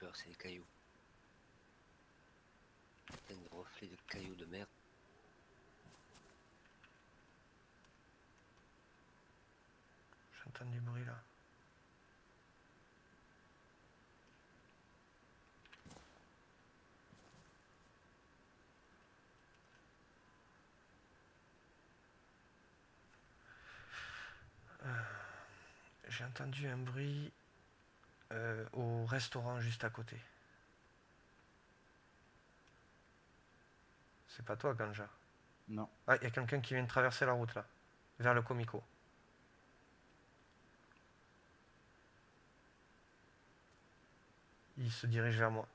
peur, c'est les cailloux. Putain de reflets de cailloux de merde. J'entends du bruit là. J'ai entendu un bruit au restaurant juste à côté. C'est pas toi, Ganja? Non. Ah, il y a quelqu'un qui vient de traverser la route là, vers le Comico. Il se dirige vers moi.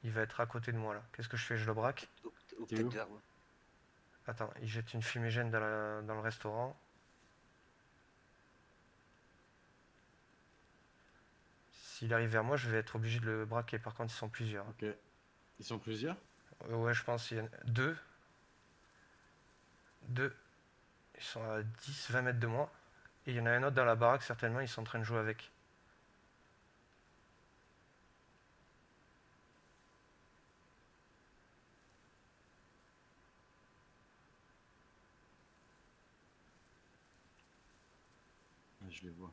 Il va être à côté de moi là. Qu'est-ce que je fais? Je le braque? Ou T'es peut-être où? vers moi. Attends, il jette une fumigène dans le restaurant. S'il arrive vers moi, je vais être obligé de le braquer. Par contre, ils sont plusieurs. Ok. Ils sont plusieurs? Ouais, je pense qu'il y en a deux. Deux. Ils sont à 10-20 mètres de moi. Et il y en a un autre dans la baraque, certainement, ils sont en train de jouer avec. Ouais, je les vois.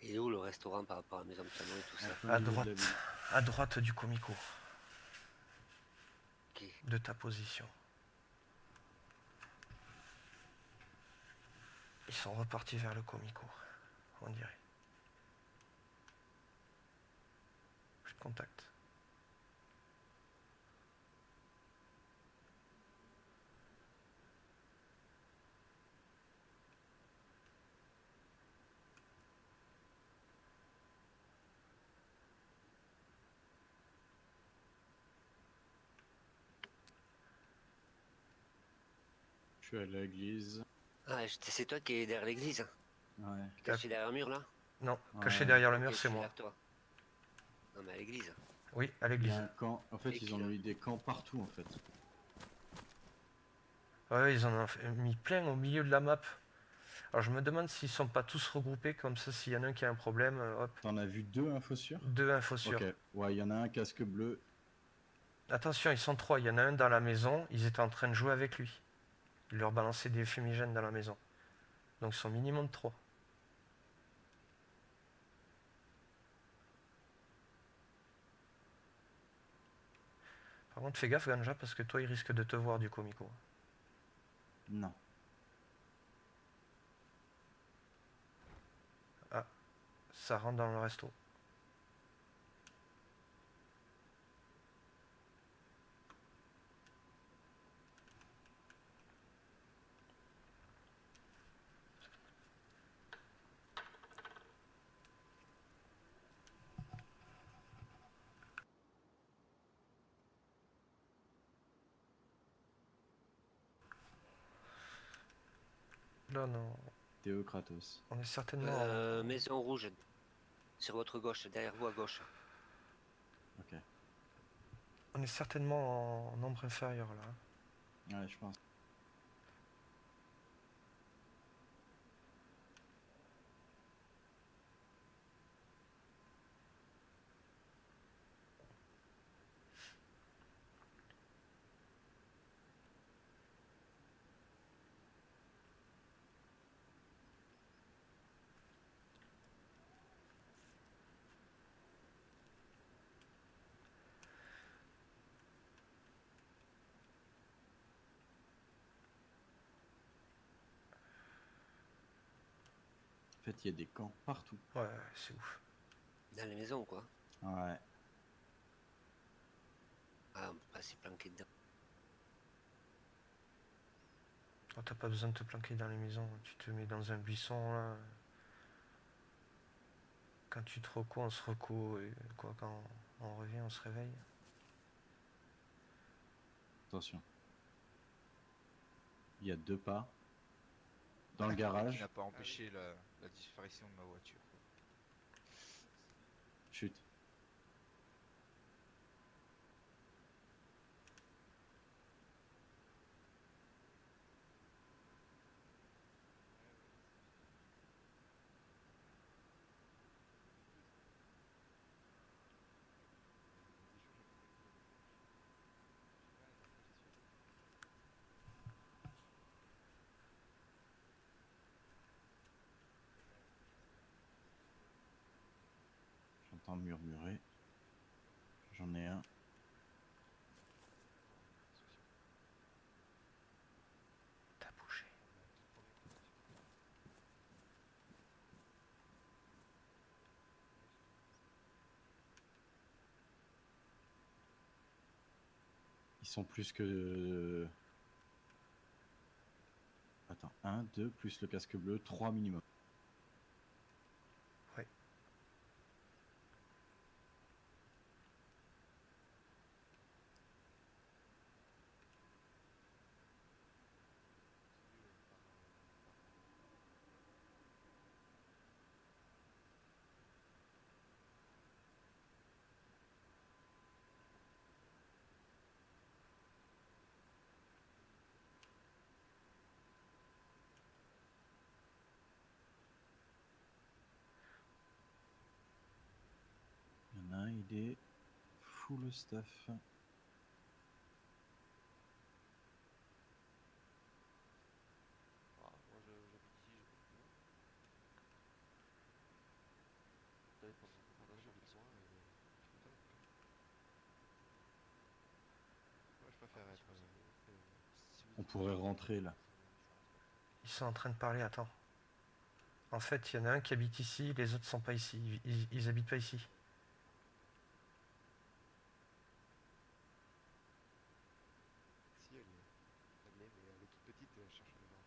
Et où le restaurant par rapport à la maison de piano et tout ça? Plein À milieu de la droite. ville. À droite du Comico. Ok. De ta position. Ils sont repartis vers le Comico, on dirait. Je te contacte. Je suis à l'église. Ah, c'est toi qui es derrière l'église? Ouais. Caché derrière un mur là? Non, Ouais. caché derrière le Ok, mur, je c'est suis moi. derrière toi. Non, mais à l'église. Oui, à Il y l'église. a un camp. En fait, Et ils qui ont là? mis des camps partout en fait. Ouais, ils en ont mis plein au milieu de la map. Alors je me demande s'ils sont pas tous regroupés, comme ça s'il y en a un qui a un problème, hop, T'en as vu deux infos sûres? deux infos sûres. Ok. Ouais, il y en a un casque bleu. Attention, ils sont trois, il y en a un dans la maison, ils étaient en train de jouer avec lui. Il leur balançait des fumigènes dans la maison. Donc ils sont minimum trois. Par contre, fais gaffe, Ganja, parce que toi, il risque de te voir du Comico. Non. Ah, ça rentre dans le resto. Là, non. Théo Kratos. On est certainement Maison rouge. Sur votre gauche, derrière vous à gauche. Ok. on est certainement en nombre inférieur là. Ouais, je pense. En fait, il y a des camps partout. Ouais, c'est ouf. Dans les maisons quoi. Ouais. Ah, on peut pas s'y planquer dedans. Oh, t'as pas besoin de te planquer dans les maisons. Tu te mets dans un buisson là. Quand tu te recous, on se recoue. Et quoi, quand on revient, on se réveille. Attention. Il y a deux pas. Dans le Qui garage. n'a pas empêché la disparition de ma voiture. Chut. j'entends murmurer. J'en ai un. T'as bougé. Ils sont plus que... Attends, 1, 2, plus le casque bleu, 3 minimum. Ouais. Il y en a un, il est full stuff. Ah, moi j'habite ici, j'ai pas de boulot. Ça dépend de mon recommandation, j'habite loin et je peux pas non plus. Moi, je préfère Ah, être. sinon ça me fait. Si vous On dites que pourrait je rentrer là. je rentre pas. Ils sont en train de parler, attends. En fait, il y en a un qui habite ici, les autres sont pas ici. Ils habitent pas ici. Si, elle l'est, mais elle est toute petite et elle cherche le bras.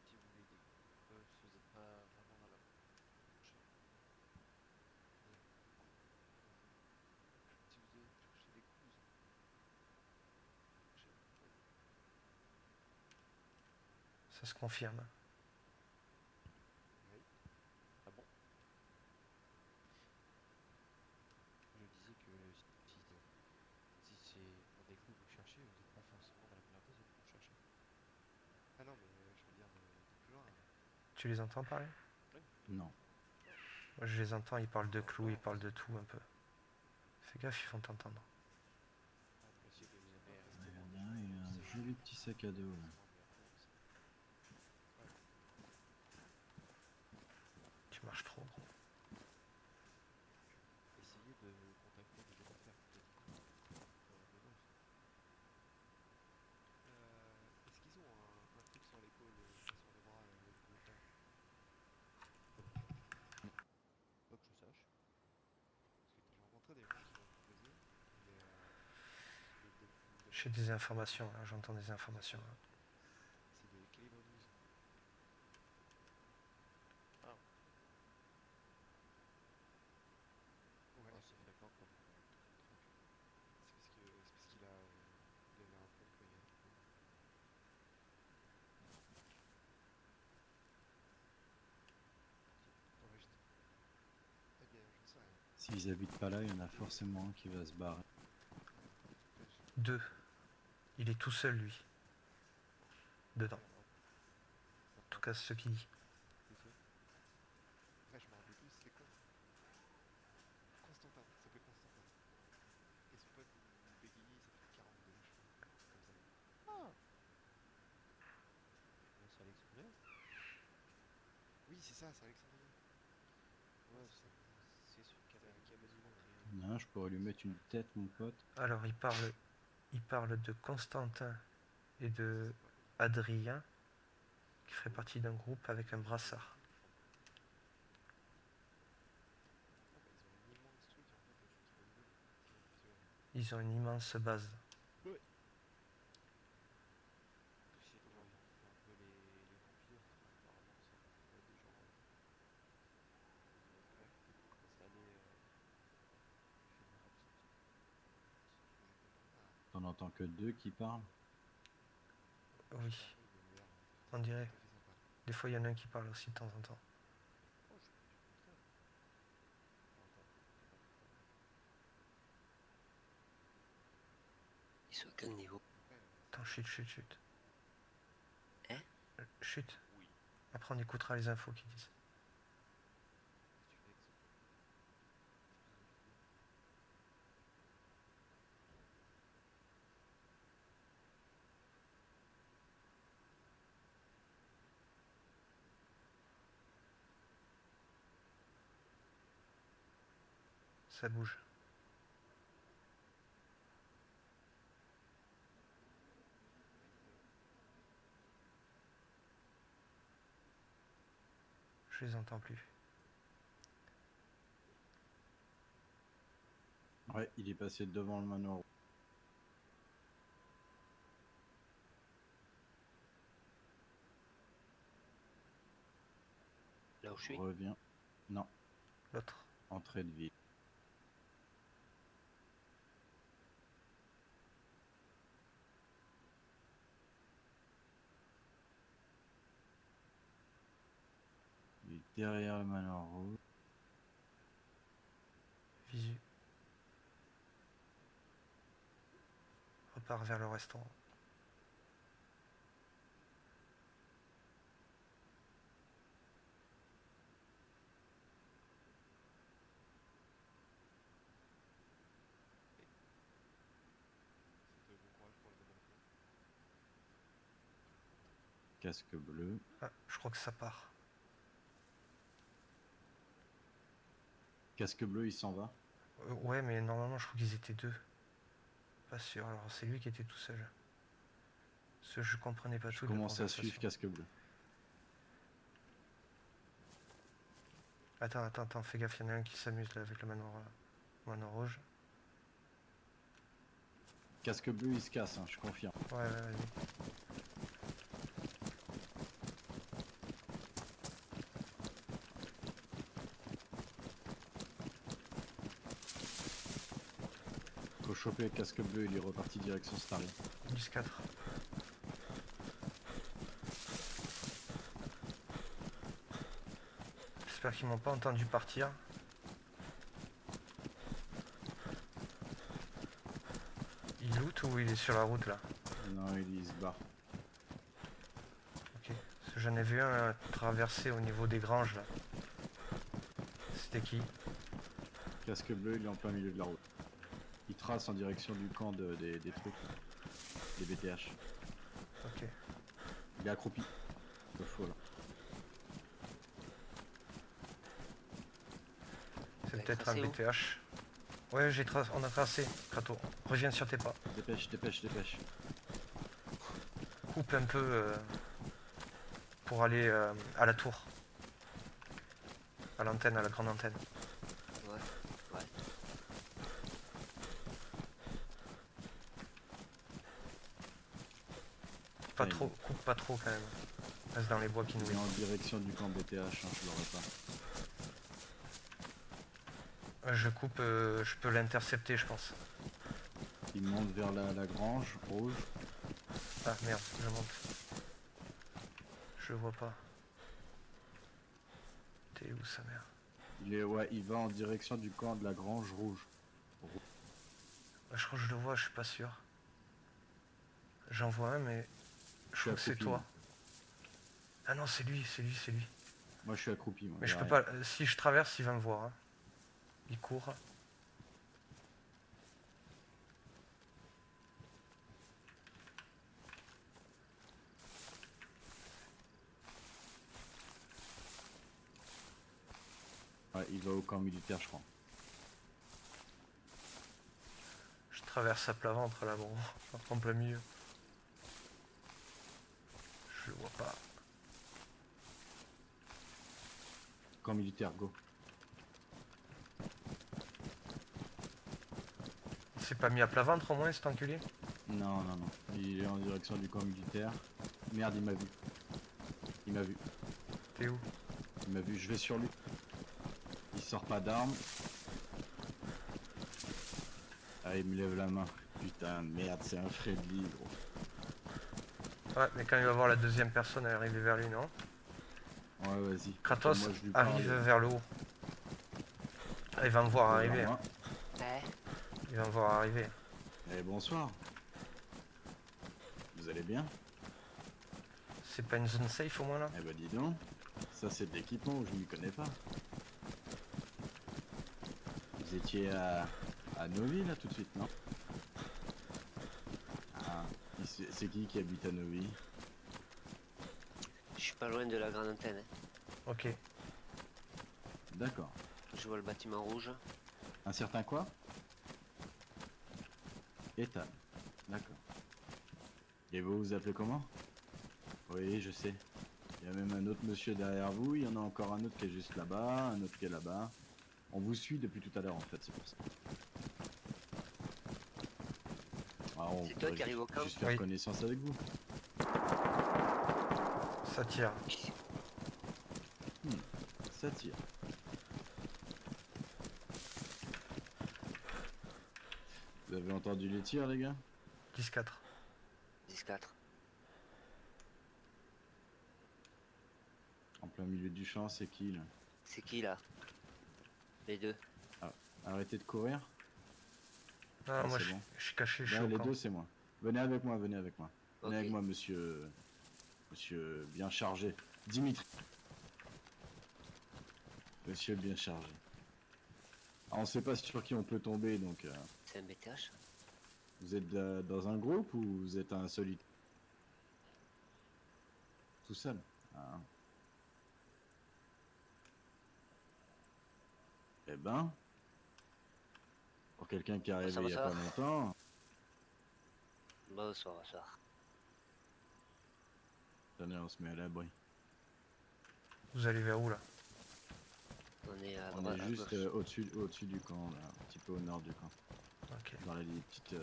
Si vous voulez des si vous n'êtes pas vraiment dans la recherche, si vous allez chercher des cousins, cherchez pas des. Ça se confirme. Oui. Ah bon? Je disais que si c'est pour des clous que vous cherchez, vous n'êtes pas forcément dans la première case, vous êtes pour chercher. Ah non, mais je veux dire de plus loin. Tu les entends parler? Oui. Non. Moi, je les entends, ils parlent de Non, clous, ils non, parlent de tout un peu. Fais gaffe, ils vont t'entendre. Ah, je sais que vous aimez Il rester y loin en des a gens un, il a qui un savent joli petit sac à dos là. forcément meilleur que vous aussi. Tu marches trop, gros. Essayez de contacter des locataires, peut-être qu'ils peuvent vous ouvrir. Est-ce qu'ils ont un truc sur l'épaule, enfin sur les bras, les locataires? Pas que je sache. Parce que j'ai rencontré des gens qui m'ont proposé, mais ils me J'ai demandent des si informations, là, j'entends des informations. Là. c'est des clés bonus. Ah, Ouais, oh, c'est fréquent comme truc. c'est parce il avait un compte quand il y a quelques mois. Ouais, eh bien, je ne sais rien. S'ils habitent pas là, il y en a forcément un qui va se barrer. Après, je... 2. Il est tout seul, lui. Dedans. Alors, En tout cas, c'est ce qu'il dit. c'est ça. Après, je me rappelle plus, c'est con. Constantin, il s'appelle Constantin. Et son pote, il bégayait, il s'appelait 42, je crois. Comme ça. Ah, bah, c'est Alexandria. Oui, c'est ça, c'est Alexandrie. Ouais, Ouais, c'est ça. c'est celui qui a bâtiment qui Il y en a un, je pourrais lui mettre une tête, mon pote. Alors, il parle de Constantin et de C'est pas lui. Adrien, qui ferait partie d'un groupe avec un brassard. Ah bah, ils ont un immense truc en fait qui va louer du coup. C'est horrible. Ils ont une immense base. Ouais. C'est les gens, ils ont fait un peu les vampires. Apparemment, ça va être des gens Ouais. installés éphéméral, c'est ce que j'ai compris. Ah, T'en entends que deux qui parlent. Oui, oui, mais il a l'air on dirait. tout à fait sympa. Des fois, il y en a un qui parle aussi de temps en temps. Oh, je pas dit le contraire. Enfin, t'as pas le contraire. Ils sont à quel niveau? Après, Attends, chut, chut, chut. Hein? Chut. Oui. Après, on écoutera les infos qu'ils disent. Qu'est-ce que tu fais avec ça? Espèce de fou. Ça bouge. Je les entends plus. Ouais, il est passé devant le manoir. Là où je suis. Revient. Non, L'autre. entrée de ville. Il est derrière le manoir rouge. Visu. Repart vers le restaurant. C'était bon courage pour le développement. Casque bleu. Ah, je crois que ça part. Casque bleu, il s'en va. Ouais, mais normalement, je crois qu'ils étaient deux. Pas sûr. Alors, c'est lui qui était tout seul. Parce que je comprenais pas Je tout de la commence à suivre conversation. casque bleu. Attends, fais gaffe, il y en a un qui s'amuse là avec le manoir rouge. Casque bleu, il se casse, hein, je confirme. Ouais, vas-y. Faut choper le casque bleu, il est reparti direction Starry. 10-4. J'espère qu'ils m'ont pas entendu partir. Il loot ou il est sur la route là? Non, il se barre. Ok. Parce que j'en ai vu un traverser au niveau des granges là. C'était qui? Casque bleu, il est en plein milieu de la route. Il trace en direction du camp des trucs, là. Des BTH. Ok. Il est accroupi. Le faux là. C'est T'as peut-être un tracé où BTH. Ouais, on a tracé. Kratos, reviens sur tes pas. Dépêche, dépêche, dépêche. Coupe un peu pour aller à la tour. À l'antenne, à la grande antenne. Ouais. Ouais. Pas Ouais, trop, coupe pas trop quand même. Reste dans les bois qui nous Il est en direction du camp BTH, hein, je l'aurais pas. Je coupe, je peux l'intercepter je pense. Il monte vers la grange rouge. Ah merde, je monte. Je vois pas. T'es où sa mère? Ouais, il va en direction du camp de la grange rouge. Je crois que je le vois, je suis pas sûr. J'en vois un mais je suis crois que c'est accroupi, toi. moi. Ah non c'est lui. Moi, je suis accroupi. Moi, Mais je peux derrière. pas. Si je traverse, il va me voir. Hein. Il court. Ouais, il va au camp militaire, je crois. Je traverse à plat ventre là, bon, en plein milieu. Je le vois pas. Camp militaire, go. Il s'est pas mis à plat ventre au moins cet enculé? Non, non, non. Il est en direction du camp militaire. Merde, il m'a vu. Il m'a vu. T'es où? Il m'a vu, je vais sur lui. Il sort pas d'armes. Ah, il me lève la main. Putain, merde, c'est un friendly, gros. Ouais, mais quand il va voir la deuxième personne arriver vers lui, non? Ouais, vas-y. Kratos Moi, je lui arrive parle. vers le haut. Ah, il va me voir arriver. Vers moi. Eh, Il va me voir arriver. Eh, bonsoir. Vous allez bien? C'est pas une zone safe au moins là? Eh ben, dis donc. Ça, c'est de l'équipement où je m'y connais pas. Vous étiez à Novi, là, tout de suite, non? Ah, et c'est qui habite à Novi? je suis pas loin de la grande antenne. Hein. Ok. D'accord. Je vois le bâtiment rouge. Un certain quoi? Ethan. D'accord. Et vous vous appelez comment? Oui, je sais. Il y a même un autre monsieur derrière vous, il y en a encore un autre qui est juste là-bas, un autre qui est là-bas. On vous suit depuis tout à l'heure en fait, c'est pour ça. Alors, on C'est toi pourrait qui arrive au camp? juste faire Oui. connaissance avec vous. Ça tire. Ça tire. Vous avez entendu les tirs, les gars? 10-4. 10-4. En plein milieu du champ, c'est qui là? C'est qui là? Les deux. Arrêtez de courir. Non, Ah, moi c'est je bon. je suis caché, je suis Là, au les camp. deux, c'est moi. Venez avec moi, venez avec moi. Venez Ok. avec moi, monsieur. Monsieur bien chargé. Dimitri. Monsieur bien chargé. Ah, on sait pas sur qui on peut tomber, donc C'est un BTH? vous êtes dans un groupe ou vous êtes un solitaire? Tout seul. Ah. Eh ben, pour quelqu'un qui est arrivé il y a pas Bonsoir. longtemps, Bonsoir, bonsoir. attendez, on se met à l'abri. Vous allez vers où là? On est à On droite, est à juste gauche. au-dessus du camp, là, un petit peu au nord du camp. Ok. Dans les petites.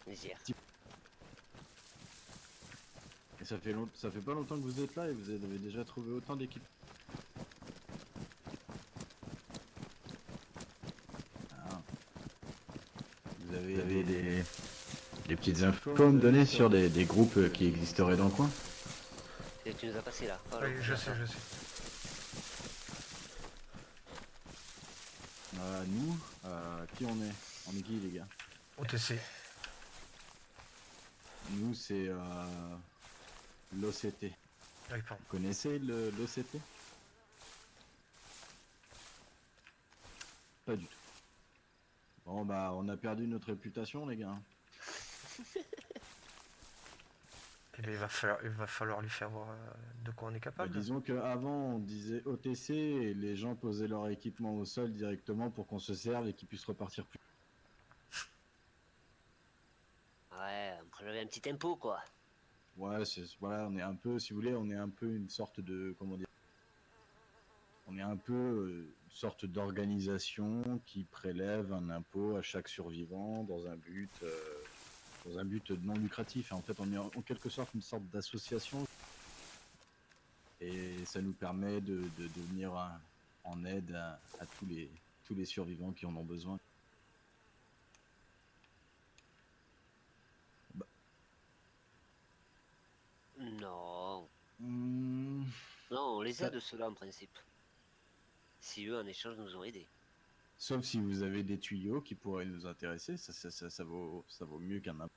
Lisière. Et ça fait pas longtemps que vous êtes là et vous avez déjà trouvé autant d'équipes. Ah. Vous avez des petites infos à me donner sur des groupes qui existeraient dans le coin? Et tu nous as passé là. Oh, Oui, non, je là, sais, ça. je sais. Nous, qui on est? On est qui les gars? OTC. Nous c'est l'OCT. Oui, pardon. Vous connaissez l'OCT? Pas du tout. Bon bah on a perdu notre réputation les gars. Eh bien, il va falloir lui faire voir de quoi on est Bah, capable. disons qu'avant on disait OTC et les gens posaient leur équipement au sol directement pour qu'on se serve et qu'ils puissent repartir plus. Ouais, on prélevait un petit tempo quoi. Ouais, voilà, on est un peu, si vous voulez, on est un peu une sorte de, comment dire, on est un peu une sorte d'organisation qui prélève un impôt à chaque survivant dans un but non lucratif. En fait, on est en quelque sorte une sorte d'association et ça nous permet de venir en aide à tous les survivants qui en ont besoin. Non. Hmm, Non, on les Ça- aide ceux-là en principe. Si eux en échange nous ont aidés. Sauf si vous avez des tuyaux qui pourraient nous intéresser, ça vaut mieux qu'un impôt.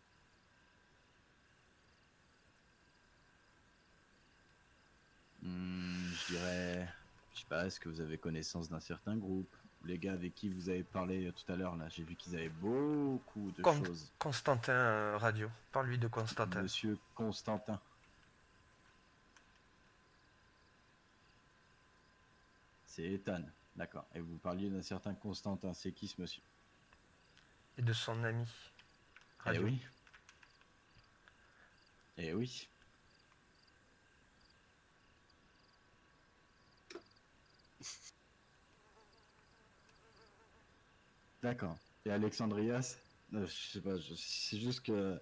Je dirais, je sais pas, est-ce que vous avez connaissance d'un certain groupe? Les gars avec qui vous avez parlé tout à l'heure, là, j'ai vu qu'ils avaient beaucoup de choses. Constantin Radio. Parle-lui de Constantin. Monsieur Constantin. C'est Ethan, d'accord. Et vous parliez d'un certain Constantin, c'est qui ce monsieur? Et de son ami. Eh Radio. oui. Eh oui. D'accord. Et Alexandrias? Je sais pas, c'est juste que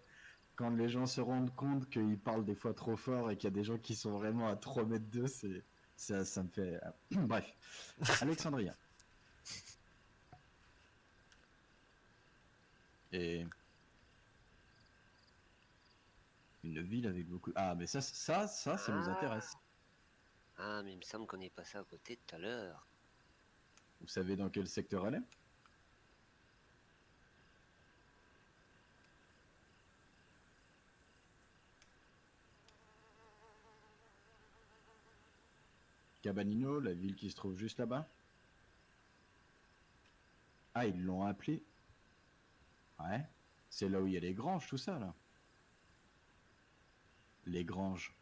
quand les gens se rendent compte qu'ils parlent des fois trop fort et qu'il y a des gens qui sont vraiment à 3 mètres d'eux, ça me fait... Bref. Alexandria. Et une ville avec beaucoup... Ah, mais ça nous intéresse. Ah, mais il me semble qu'on est passé à côté tout à l'heure. Vous savez dans quel secteur elle est? Cabanino, la ville qui se trouve juste là-bas? Ah, ils l'ont appelé? Ouais. C'est là où il y a les granges, tout ça, là. Les granges.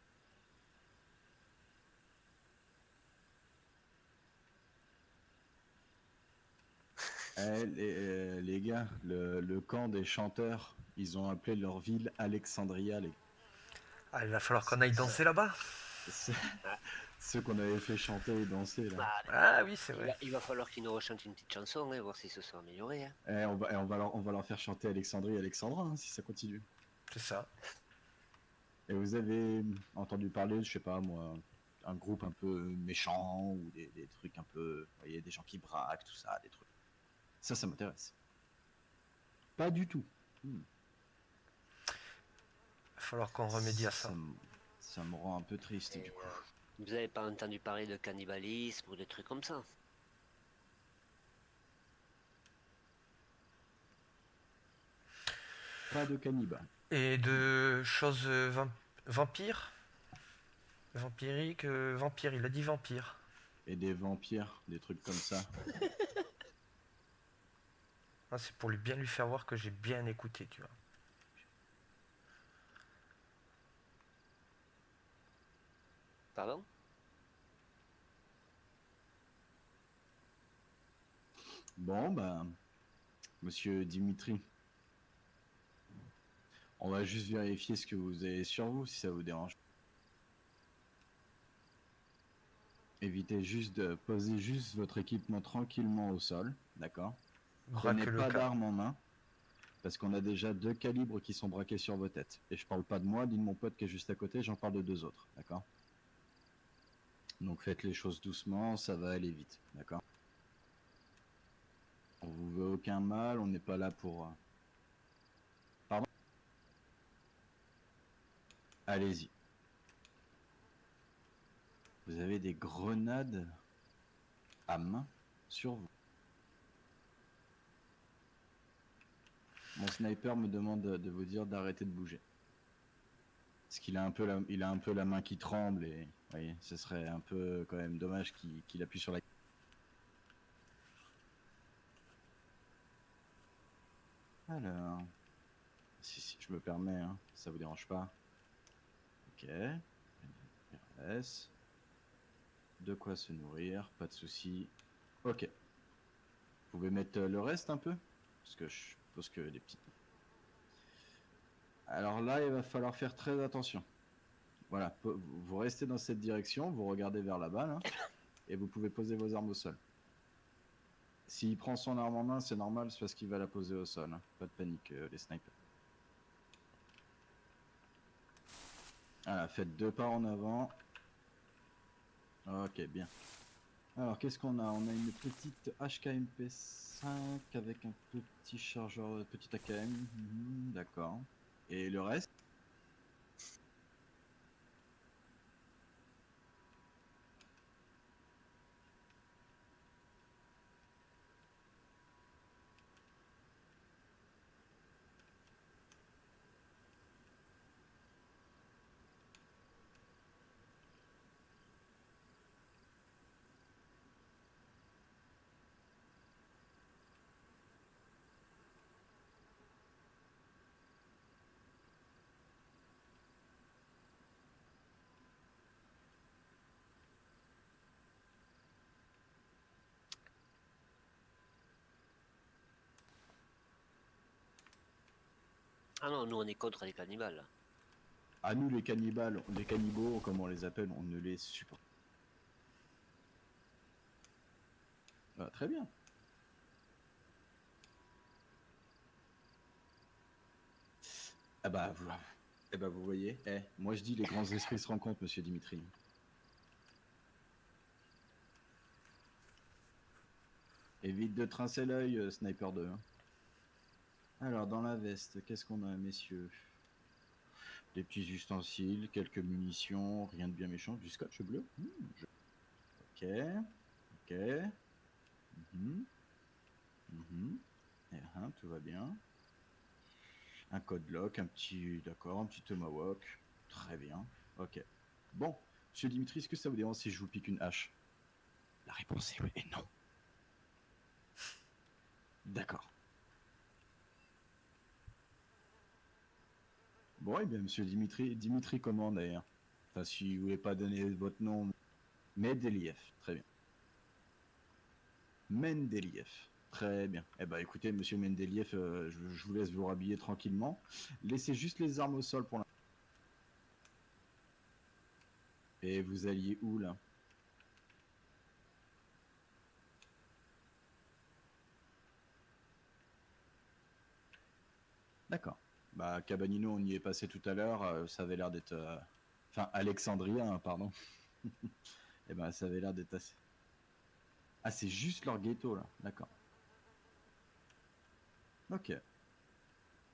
Les gars, le camp des chanteurs, ils ont appelé leur ville Alexandria, les gars. Ah, il va falloir qu'on aille Ça- danser là-bas. C'est- Ah, Ceux qu'on avait fait chanter et danser, là. bah, Ah oui, c'est vrai. il va falloir qu'ils nous rechantent une petite chanson, hein, voir si se sont améliorés. Hein. On va leur faire chanter Alexandrie et Alexandra, hein, si ça continue. C'est ça. Et vous avez entendu parler, je sais pas moi, un groupe un peu méchant ou des trucs un peu, vous voyez, des gens qui braquent, tout ça, des trucs. Ça m'intéresse. Pas du tout. Il va falloir qu'on remédie à ça. Ça me rend un peu triste Et, du coup. vous avez pas entendu parler de cannibalisme ou des trucs comme ça? Pas de cannibales. Et de choses vampires. Vampiriques. Vampire, il a dit vampire. Et des vampires, des trucs comme ça. Ah, c'est pour bien lui faire voir que j'ai bien écouté, tu vois. Pardon? Bon, bah, monsieur Dimitri, on va juste vérifier ce que vous avez sur vous, si ça vous dérange. Évitez juste de poser juste votre équipement tranquillement au sol, d'accord? Prenez Braque le pas cas. d'armes en main, parce qu'on a déjà 2 calibres qui sont braqués sur vos têtes. Et je parle pas de moi, ni de mon pote qui est juste à côté, j'en parle de 2 autres, d'accord? Donc faites les choses doucement, ça va aller vite, d'accord? On vous veut aucun mal, on n'est pas là pour... Pardon? Allez-y. Vous avez des grenades à main sur vous. Mon sniper me demande de vous dire d'arrêter de bouger. Parce qu'il a un peu la main qui tremble et vous voyez, ce serait un peu quand même dommage qu'il appuie sur la... Alors... Si, je me permets, hein, ça vous dérange pas. Ok. RS. De quoi se nourrir, pas de souci. Ok. Vous pouvez mettre le reste un peu? Parce que je suppose que les petites... Alors là, il va falloir faire très attention. Voilà, vous restez dans cette direction, vous regardez vers là-bas, là, et vous pouvez poser vos armes au sol. S'il prend son arme en main, c'est normal, c'est parce qu'il va la poser au sol. Hein. Pas de panique, les snipers. Voilà, faites 2 pas en avant. Ok, bien. Alors, qu'est-ce qu'on a? On a une petite HKMP5 avec un petit chargeur, petit AKM. D'accord. Et le reste? Ah non, nous on est contre les cannibales. À nous, les cannibales, les cannibaux, comme on les appelle, on ne les supporte. Ah, très bien. Ah bah, vous voyez, moi je dis les grands esprits se rencontrent, monsieur Dimitri. Évite de trincer l'œil, Sniper 2. Hein. Alors, dans la veste, qu'est-ce qu'on a, messieurs? Des petits ustensiles, quelques munitions, rien de bien méchant, du scotch bleu. Ok, ok. Tout va bien. Un code lock, un petit tomahawk. Très bien. Ok. Bon, monsieur Dimitri, est-ce que ça vous dérange si je vous pique une hache? La réponse est oui et non. D'accord. Bon, eh bien, monsieur Dimitri comment d'ailleurs? Enfin, si vous voulez pas donner votre nom, Mendeliev, très bien. Mendeliev, Très bien. Eh ben, écoutez, monsieur Mendeliev, je vous laisse vous rhabiller tranquillement. Laissez juste les armes au sol pour l'instant. Et vous alliez où, là? D'accord. Bah, Cabanino, on y est passé tout à l'heure. Ça avait l'air d'être... Enfin, Alexandria, hein, pardon. Eh ben, ça avait l'air d'être assez... Ah, c'est juste leur ghetto, là. D'accord. Ok.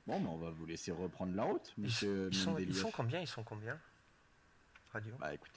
Bon, bah, on va vous laisser reprendre la route, monsieur Ils sont Mendeliev. combien? Ils sont combien? Radio. Bah, écoutez,